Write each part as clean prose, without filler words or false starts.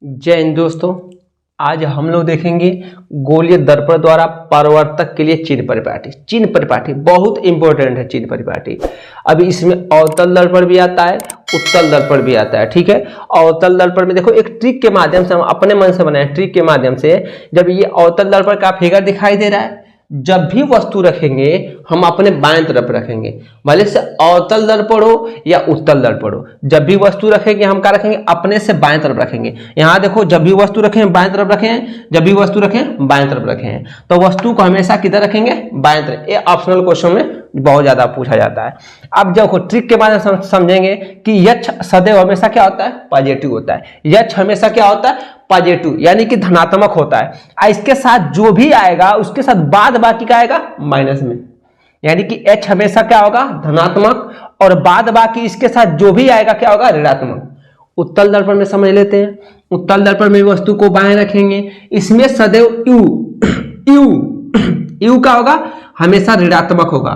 जय हिंद दोस्तों, आज हम लोग देखेंगे गोलीय दर्पण द्वारा परावर्तक के लिए चिन्ह परिपाटी। चिन्ह परिपाटी बहुत इंपॉर्टेंट है। चिन्ह परिपाटी अभी इसमें अवतल दर्पण भी आता है, उत्तल दर्पण भी आता है। ठीक है, अवतल दर्पण में देखो एक ट्रिक के माध्यम से हम अपने मन से बनाए ट्रिक के माध्यम से, जब ये अवतल दर्पण का फिगर दिखाई दे रहा है, जब भी वस्तु रखेंगे हम अपने बाएं तरफ रखेंगे, भले से अवतल दर्पण हो या उत्तल दर्पण हो। जब भी वस्तु रखेंगे हम क्या रखेंगे, अपने से बाएं तरफ रखेंगे। यहां देखो, जब भी वस्तु रखें बाएं तरफ रखें, जब भी वस्तु रखें बाएं तरफ रखें, तो वस्तु को हमेशा किधर रखेंगे, बाएं तरफ। ये ऑप्शनल क्वेश्चन में बहुत ज्यादा पूछा जाता है। अब जब ट्रिक के माध्यम से समझेंगे कि यक्ष सदैव हमेशा क्या होता है, पॉजिटिव होता है। यक्ष हमेशा क्या होता है, पॉजिटिव, यानी कि धनात्मक होता है। इसके साथ जो भी आएगा उसके साथ बाद बाकी का आएगा माइनस में, यानी कि एच हमेशा क्या होगा, धनात्मक, और बाद बाकी इसके साथ जो भी आएगा क्या होगा, ऋणात्मक। उत्तल दर्पण में समझ लेते हैं। उत्तल दर्पण में वस्तु को बाएं रखेंगे, इसमें सदैव यू का होगा, हमेशा ऋणात्मक होगा।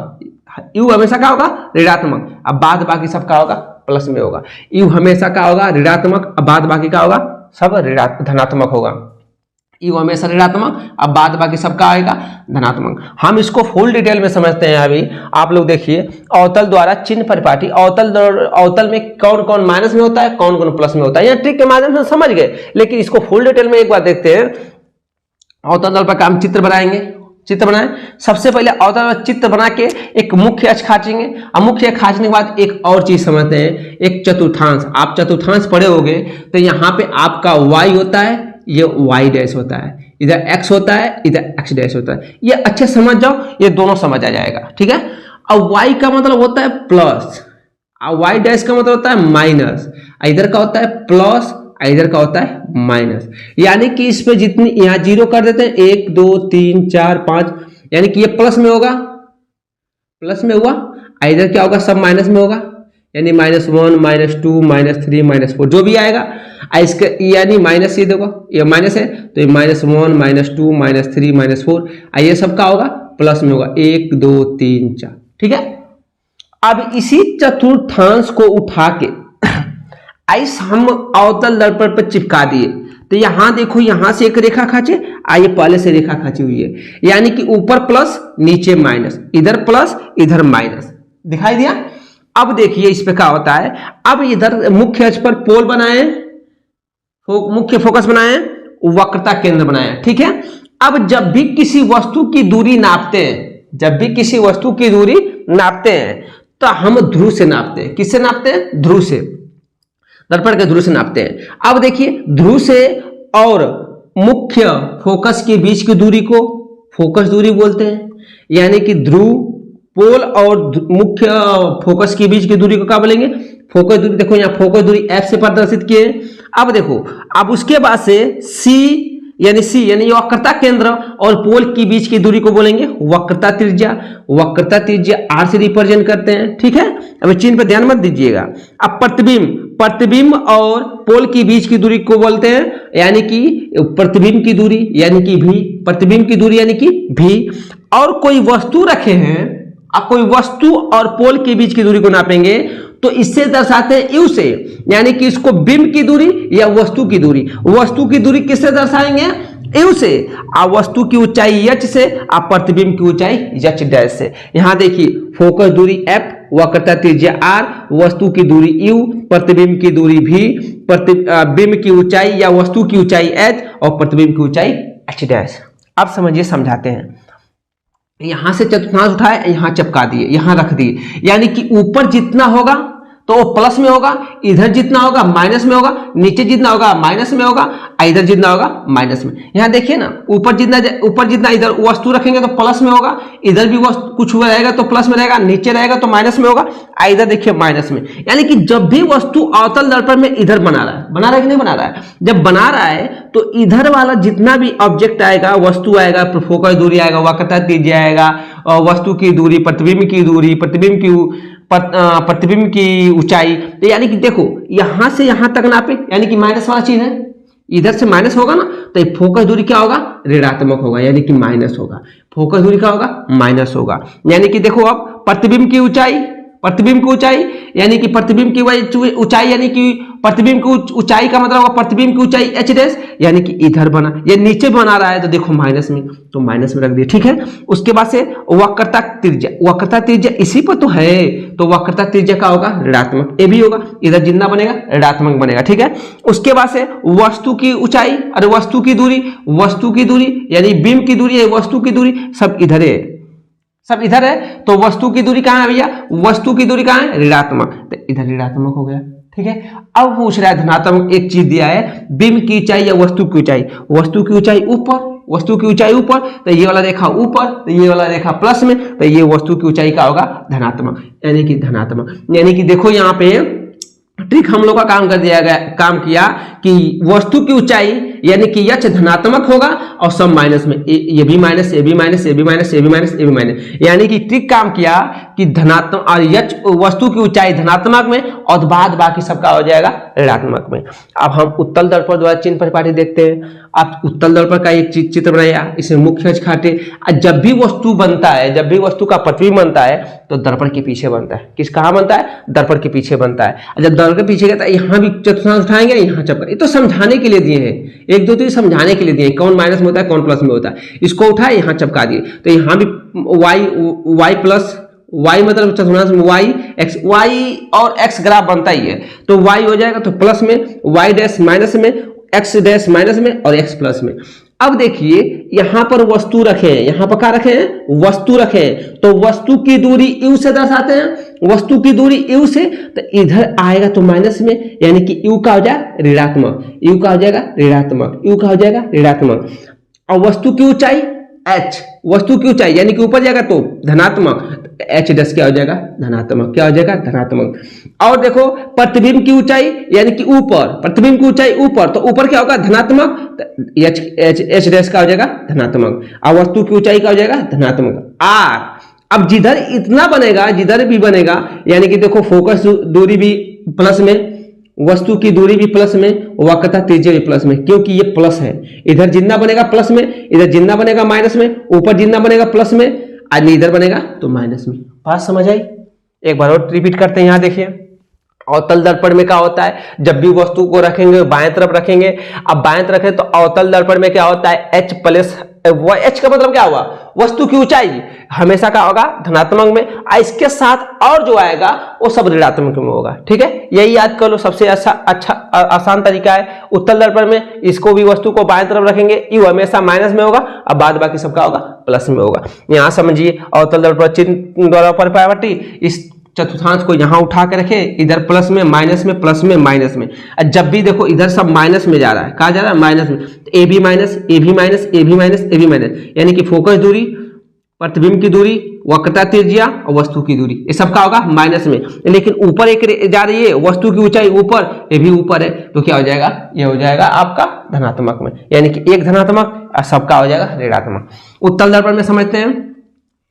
यू हमेशा क्या होगा, ऋणात्मक। अब बाद बाकी सब क्या होगा, प्लस में होगा। यू हमेशा क्या होगा, ऋणात्मक। अब बाद बाकी क्या होगा, सब धनात्मक होगा। यू हमेशा ऋणात्मक, अब बाद बाकी सब का आएगा, धनात्मक। हम इसको फुल डिटेल में समझते हैं। अभी आप लोग देखिए, अवतल द्वारा चिन्ह परिपाटी। अवतल में कौन कौन माइनस में होता है, कौन कौन प्लस में होता है, यह ट्रिक के माध्यम से समझ गए, लेकिन इसको फुल डिटेल में एक बार देखते हैं। अवतल दर्पण का हम चित्र बनाएंगे। चित्र बनाएं, सबसे पहले अवतल चित्र बना के एक मुख्य अक्ष खाचेंगे। अब मुख्य अक्ष खाचने के बाद एक और चीज समझते हैं, एक चतुर्थांश। आप चतुर्थांश पढ़े होगे, तो यहाँ पे आपका y होता है, ये y डैश होता है, इधर x होता है, इधर x डैश होता है। ये अच्छे समझ जाओ, ये दोनों समझ आ जाएगा। ठीक है, अब y का मतलब होता है प्लस, और y डैश का मतलब होता है माइनस। इधर का होता है प्लस, इधर का होता है माइनस, यानी कि इस पे जितनी यहां जीरो कर देते हैं, 1 2 3 4 5, यानी कि ये प्लस में होगा, प्लस में हुआ। इधर क्या होगा, सब माइनस में होगा, यानी -1 -2 -3 -4 जो भी आएगा। इसके यानी माइनस, ये देखो ये माइनस है, तो ये -1 -2 -3 -4, ये सब का होगा, प्लस में होगा, 1 2 3 4। ठीक है, अब इसी चतुर्थांश को उठा के आइस हम अवतल दर्पण पर चिपका दिए। तो यहां देखो, यहां से एक रेखा खींचे, आइए पहले से रेखा खींची हुई है, यानी कि ऊपर प्लस नीचे माइनस, इधर प्लस इधर माइनस, दिखाई दिया। अब देखिए इस पे क्या होता है। अब इधर मुख्य अक्ष पर पोल बनाए, मुख्य फोकस बनाए, वक्रता केंद्र बनाए। ठीक है, अब जब भी किसी वस्तु की दूरी नापते हैं, जब भी किसी वस्तु की दूरी नापते हैं, तो हम ध्रुव से नापते हैं। किससे नापते हैं, ध्रुव से, दर्पण के ध्रुव से नापते हैं। अब देखिए, ध्रुव से और मुख्य फोकस के बीच की दूरी को फोकस दूरी बोलते हैं, यानी कि ध्रुव, पोल और मुख्य फोकस के बीच की दूरी को क्या बोलेंगे, फोकस दूरी। देखो यहाँ फोकस दूरी F से प्रदर्शित किए। अब देखो, अब उसके बाद से C यानी वक्रता केंद्र और पोल के बीच की दूरी को बोलेंगे वक्रता त्रिज्या। वक्रता त्रिज्या R से रिप्रेजेंट करते हैं। ठीक है, अब चिन्ह पे ध्यान मत दीजिएगा। अब प्रतिबिंब और पोल के बीच की दूरी को बोलते हैं, यानी कि प्रतिबिंब की दूरी, यानी कि भी, प्रतिबिंब की दूरी यानी कि भी। और कोई वस्तु रखे हैं, अब कोई वस्तु और पोल के बीच की दूरी को नापेंगे, तो इससे दर्शाते हैं यू से, यानी कि इसको बिंब की दूरी या वस्तु की दूरी। वस्तु की दूरी किससे दर्शाएंगे, यू से। आप वस्तु की ऊंचाई यच से, आप प्रतिबिंब की ऊंचाई यच डैश से। यहां देखिए, फोकस दूरी F, वक्रता त्रिज्या R, वस्तु की दूरी U, प्रतिबिंब की दूरी V, बिंब की ऊंचाई या वस्तु की ऊंचाई H और प्रतिबिंब की ऊंचाई H डैश। अब समझिए, समझाते हैं। यहां से चतुर्थांश उठाए, यहां चिपका दिए, यहां रख दिए, यानी कि ऊपर जितना होगा तो वो प्लस में होगा, इधर जितना होगा माइनस में होगा, नीचे जितना होगा माइनस में होगा, इधर जितना होगा माइनस में। यहां देखिए ना, ऊपर जितना इधर वस्तु रखेंगे तो प्लस में होगा, इधर भी वस्तु कुछ हुआ रहेगा तो प्लस में रहेगा, नीचे रहेगा तो माइनस में होगा, इधर देखिए माइनस में। यानी कि जब भी वस्तु अवतल दर्पण में इधर बना रहा है कि नहीं बना रहा है, जब बना रहा है तो इधर वाला जितना भी ऑब्जेक्ट आएगा, वस्तु आएगा, फोकस दूरी आएगा, वक्रता त्रिज्या आएगा, वस्तु की दूरी, प्रतिबिंब की दूरी, प्रतिबिंब की ऊंचाई, तो यानी कि देखो यहां से यहां तक नापे, यानी कि माइनस वाला चीज है, इधर से माइनस होगा ना, तो फोकस दूरी क्या होगा, ऋणात्मक होगा, यानी कि माइनस होगा। फोकस दूरी क्या होगा, माइनस होगा। यानी कि देखो, अब प्रतिबिंब की ऊंचाई, प्रतिबिंब की ऊंचाई यानी कि प्रतिबिंब की ऊंचाई यानी कि प्रतिबिंब की ऊंचाई का मतलब होगा प्रतिबिंब की ऊंचाई एच डैश, यानी कि इधर बना, ये नीचे बना रहा है तो देखो माइनस में, तो माइनस में रख दिया, ठीक है। उसके बाद से वक्रता त्रिज्या, वक्रता त्रिज्या इसी पर तो है, तो वक्रता त्रिज्या का होगा ऋणात्मक, ये भी होगा, इधर जितना बनेगा ऋणात्मक बनेगा, ठीक है। उसके बाद से वस्तु की ऊंचाई और वस्तु की दूरी, वस्तु की दूरी यानी बिंब की दूरी है, वस्तु की दूरी सब इधर है, सब इधर है, तो वस्तु की दूरी कहां है भैया, वस्तु की दूरी कहां है, ऋणात्मक, तो इधर ऋणात्मक हो गया, ठीक है। अब पूछ रहा है धनात्मक, एक चीज दिया है बिंब की ऊंचाई या वस्तु की ऊंचाई, वस्तु की ऊंचाई ऊपर, वस्तु की ऊंचाई ऊपर, तो ये वाला रेखा ऊपर, तो ये वाला रेखा प्लस में, तो ये वस्तु की ऊंचाई का होगा धनात्मक, यानी कि धनात्मक, यानी कि देखो यहाँ पे ट्रिक हम लोग का काम कर दिया गया, काम किया कि वस्तु की ऊंचाई यानी कि यच धनात्मक होगा और सब माइनस में, ये भी माइनस, ये भी माइनस, ये भी माइनस, ये भी माइनस, ये भी माइनस, यानी कि ट्रिक काम किया कि धनात्मक और यच वस्तु की ऊंचाई धनात्मक में और बाद बाकी सबका हो जाएगा ऋणात्मक में। अब हम उत्तल दर्पण द्वारा चिन्ह परिपाटी देखते हैं। आप उत्तल दर्पण का एक चित्र बनाया, इसे मुख्य अक्ष काटे, जब भी वस्तु बनता है, जब भी वस्तु का प्रतिबिंब बनता है तो दर्पण के पीछे बनता है, किस कहाँ बनता है, दर्पण के पीछे बनता है। जब दर्पण के पीछे गया यहाँ भी चतुर्थांश उठाएंगे, यहाँ चपका, ये तो समझाने के लिए दिए हैं, एक दो तो समझाने के लिए दिए, कौन माइनस में होता है कौन प्लस में होता है, इसको उठाए यहाँ चपका दिए, तो यहाँ भी y प्लस y मतलब चतुर्थांश में y x, y और x ग्राफ बनता ही है, तो y हो जाएगा तो प्लस में, y डैश माइनस में, x डैश माइनस में और x प्लस में। अब देखिए यहां पर वस्तु रखे हैं, यहां पर क्या रखे हैं, वस्तु रखे हैं, तो वस्तु की दूरी u से दर्शाते हैं, वस्तु की दूरी u से, तो इधर आएगा तो माइनस में, यानी कि u का हो जाएगा ऋणात्मक, u का हो जाएगा ऋणात्मक, u का हो जाएगा ऋणात्मक, और वस्तु की ऊंचाई h, वस्तु की ऊंचाई यानी कि ऊपर जाएगा तो धनात्मक, एच डैश क्या हो जाएगा धनात्मक, क्या हो जाएगा धनात्मक। और देखो प्रतिबिंब की ऊंचाई यानी कि ऊपर, प्रतिबिंब की ऊंचाई ऊपर, तो ऊपर क्या होगा धनात्मक, एच डैश का हो जाएगा धनात्मक, और वस्तु की ऊंचाई का हो जाएगा धनात्मक आर। अब जिधर इतना बनेगा, जिधर भी बनेगा, यानी कि देखो फोकस दूरी भी प्लस में, वस्तु की दूरी भी प्लस में, वक्रता त्रिज्या भी प्लस में, क्योंकि ये प्लस है, इधर जितना बनेगा प्लस में, इधर जितना बनेगा माइनस में, ऊपर जितना बनेगा प्लस में, आज इधर बनेगा तो माइनस में। बात समझ आई? एक बार और रिपीट करते हैं, यहाँ देखिए अवतल दर्पण में क्या होता है, जब भी वस्तु को रखेंगे बाएं तरफ रखेंगे, अब बाएं तरफ रखें तो अवतल दर्पण में क्या होता है, एच प्लस, एच का मतलब क्या हुआ, वस्तु की ऊंचाई हमेशा का होगा धनात्मक में, इसके साथ और जो आएगा वो सब ऋणात्मक में होगा, ठीक है। यही याद कर लो, सबसे अच्छा आसान तरीका है। उत्तल दर्पण में इसको भी वस्तु को बाएं तरफ रखेंगे, यू हमेशा माइनस में होगा, अब बाद बाकी सबका होगा प्लस में होगा। यहाँ समझिए अवतल दर्पण चिन्ह द्वारा परिपाटी, इस चतुर्थांश को यहाँ उठा के रखे, इधर प्लस में माइनस में, प्लस में माइनस में, जब भी देखो इधर सब माइनस में जा रहा है, कहा जा रहा है माइनस में, तो ए भी माइनस, ए भी माइनस, ए भी माइनस, ए भी माइनस, यानी कि फोकस दूरी, प्रतिबिंब की दूरी, वक्रता त्रिज्या और वस्तु की दूरी, ये सबका होगा माइनस में। लेकिन ऊपर एक जा रही है, वस्तु की ऊंचाई ऊपर, ये भी ऊपर है, तो क्या हो जाएगा, ये हो जाएगा आपका धनात्मक में, यानी कि एक धनात्मक और सबका हो जाएगा ऋणात्मक। उत्तल दर्पण में समझते हैं,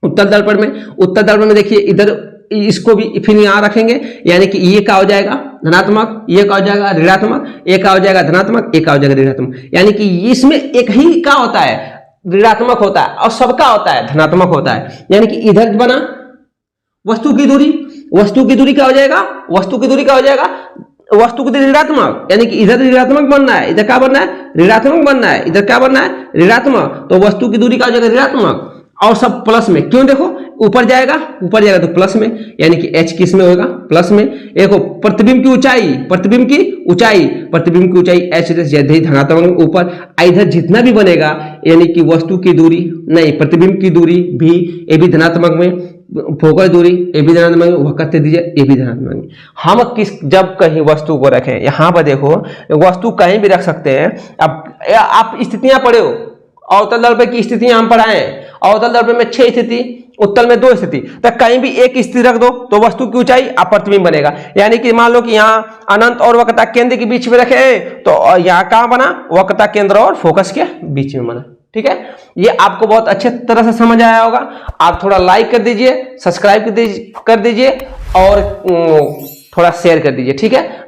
उत्तल दर्पण में देखिए इधर इसको भी फिर यहाँ रखेंगे, यानी कि ये क्या हो जाएगा धनात्मक, ये क्या हो जाएगा ऋणात्मक, ये क्या हो जाएगा धनात्मक, ये क्या हो जाएगा ऋणात्मक, यानी कि इसमें एक ही क्या होता है ऋणात्मक होता है और सबका होता है धनात्मक होता है। यानी कि इधर बना वस्तु की दूरी, वस्तु की दूरी क्या हो जाएगा, वस्तु की दूरी क्या हो जाएगा, वस्तु की दूरी ऋणात्मक, यानी कि इधर ऋणात्मक बनना है, इधर क्या बनना है ऋणात्मक बनना है, इधर क्या बनना है ऋणात्मक, तो वस्तु की दूरी क्या हो जाएगा ऋणात्मक और सब प्लस में, क्यों देखो ऊपर जाएगा तो प्लस में, यानी कि h किस में होगा प्लस में। देखो प्रतिबिंब की ऊंचाई, प्रतिबिंब की ऊंचाई h से धनात्मक ऊपर, इधर जितना भी बनेगा यानी कि वस्तु की दूरी नहीं, प्रतिबिंब की दूरी भी, ये भी धनात्मक में, फोकस दूरी ये भी धनात्मक में, वक्रता त्रिज्या ये भी धनात्मक में। हम जब कहीं वस्तु को रखें, यहाँ पर देखो वस्तु कहीं भी रख सकते हैं। अब आप स्थितियां पढ़े हो, अवतल दर्पण की स्थितियां हम पढ़ाए हैं, अवतल दर्पण में 6 स्थिति, उत्तल में 2 स्थिति, तो कहीं भी एक स्थिति रख दो तो वस्तु की ऊंचाई प्रतिबिंब बनेगा। यानी कि मान लो कि यहाँ अनंत और वक्रता केंद्र के बीच में रखे तो यहाँ कहाँ बना, वक्रता केंद्र और फोकस के बीच में बना, ठीक है। ये आपको बहुत अच्छे तरह से समझ आया होगा। आप थोड़ा लाइक कर दीजिए, सब्सक्राइब कर दीजिए और थोड़ा शेयर कर दीजिए, ठीक है।